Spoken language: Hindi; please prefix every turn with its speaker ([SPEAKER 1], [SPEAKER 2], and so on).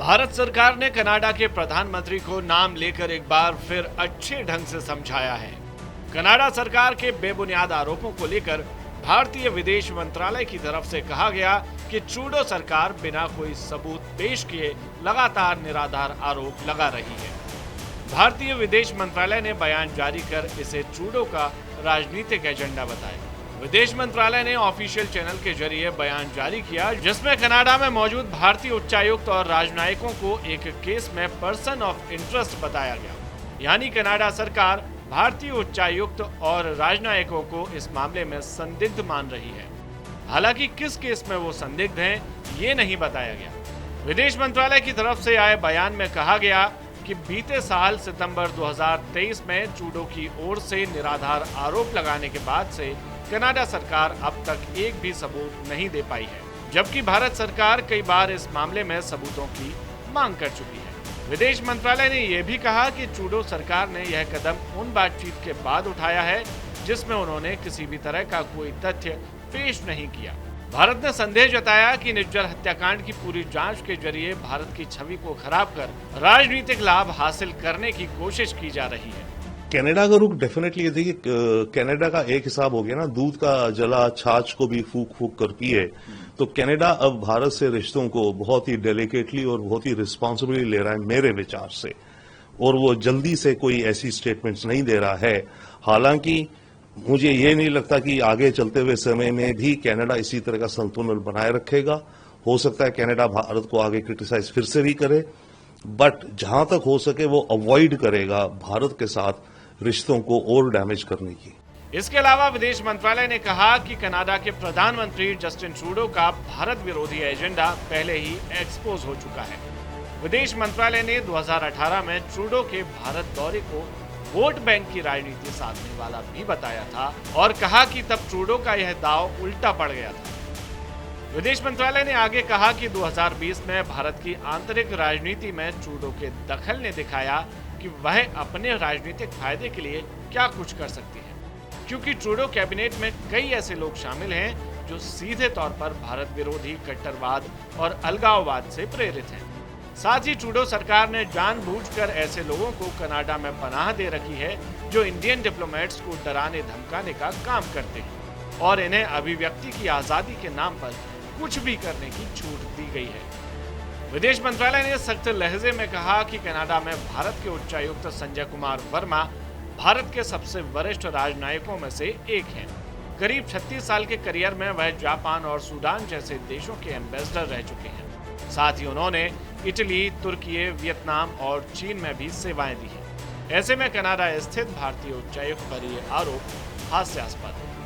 [SPEAKER 1] भारत सरकार ने कनाडा के प्रधानमंत्री को नाम लेकर एक बार फिर अच्छे ढंग से समझाया है। कनाडा सरकार के बेबुनियाद आरोपों को लेकर भारतीय विदेश मंत्रालय की तरफ से कहा गया कि ट्रूडो सरकार बिना कोई सबूत पेश किए लगातार निराधार आरोप लगा रही है। भारतीय विदेश मंत्रालय ने बयान जारी कर इसे ट्रूडो का राजनीतिक एजेंडा बताया। विदेश मंत्रालय ने ऑफिशियल चैनल के जरिए बयान जारी किया, जिसमें कनाडा में मौजूद भारतीय उच्चायुक्त और राजनयिकों को एक केस में पर्सन ऑफ इंटरेस्ट बताया गया। यानी कनाडा सरकार भारतीय उच्चायुक्त और राजनयिकों को इस मामले में संदिग्ध मान रही है। हालांकि किस केस में वो संदिग्ध हैं, ये नहीं बताया गया। विदेश मंत्रालय की तरफ से आए बयान में कहा गया कि बीते साल सितंबर 2023 में ट्रूडो की ओर से निराधार आरोप लगाने के बाद से कनाडा सरकार अब तक एक भी सबूत नहीं दे पाई है, जबकि भारत सरकार कई बार इस मामले में सबूतों की मांग कर चुकी है। विदेश मंत्रालय ने यह भी कहा कि ट्रूडो सरकार ने यह कदम उन बातचीत के बाद उठाया है जिसमें उन्होंने किसी भी तरह का कोई तथ्य पेश नहीं किया। भारत ने संदेह जताया कि निज्जर हत्याकांड की पूरी जांच के जरिए भारत की छवि को खराब कर राजनीतिक लाभ हासिल करने की कोशिश की जा रही है।
[SPEAKER 2] कनाडा का रुख डेफिनेटली देखिए, कनाडा का एक हिसाब हो गया ना, दूध का जला छाछ को भी फूक फूक कर पिए। तो कनाडा अब भारत से रिश्तों को बहुत ही डेलिकेटली और बहुत ही रिस्पॉन्सिबली ले रहा है मेरे विचार से, और वो जल्दी से कोई ऐसी स्टेटमेंट्स नहीं दे रहा है। हालांकि मुझे ये नहीं लगता कि आगे चलते हुए समय में भी कनाडा इसी तरह का संतुलन बनाए रखेगा। हो सकता है कनाडा भारत को आगे क्रिटिसाइज फिर से भी करे, बट जहां तक हो सके वो अवॉइड करेगा भारत के साथ रिश्तों को और डैमेज करने की।
[SPEAKER 1] इसके अलावा विदेश मंत्रालय ने कहा कि कनाडा के प्रधानमंत्री जस्टिन ट्रूडो का भारत विरोधी एजेंडा पहले ही एक्सपोज हो चुका है। विदेश मंत्रालय ने 2018 में ट्रूडो के भारत दौरे को वोट बैंक की राजनीति साधने वाला भी बताया था और कहा कि तब ट्रूडो का यह दांव उल्टा पड़ गया था। विदेश मंत्रालय ने आगे कहा कि 2020 में भारत की आंतरिक राजनीति में ट्रूडो के दखल ने दिखाया कि वह अपने राजनीतिक फायदे के लिए क्या कुछ कर सकती है, क्योंकि ट्रूडो कैबिनेट में कई ऐसे लोग शामिल हैं जो सीधे तौर पर भारत विरोधी कट्टरवाद और अलगाववाद से प्रेरित हैं। साथ ही ट्रूडो सरकार ने जानबूझकर ऐसे लोगों को कनाडा में पनाह दे रखी है जो इंडियन डिप्लोमेट्स को डराने धमकाने का काम करते हैं और इन्हें अभिव्यक्ति की आजादी के नाम पर कुछ भी करने की छूट दी गई है। विदेश मंत्रालय ने सख्त लहजे में कहा कि कनाडा में भारत के उच्चायुक्त संजय कुमार वर्मा भारत के सबसे वरिष्ठ राजनयिकों में से एक हैं। करीब 36 साल के करियर में वह जापान और सूडान जैसे देशों के एम्बेसडर रह चुके हैं। साथ ही उन्होंने इटली, तुर्की, वियतनाम और चीन में भी सेवाएं दी हैं। ऐसे में कनाडा स्थित भारतीय उच्चायुक्त पर ये आरोप हास्यास्पद है।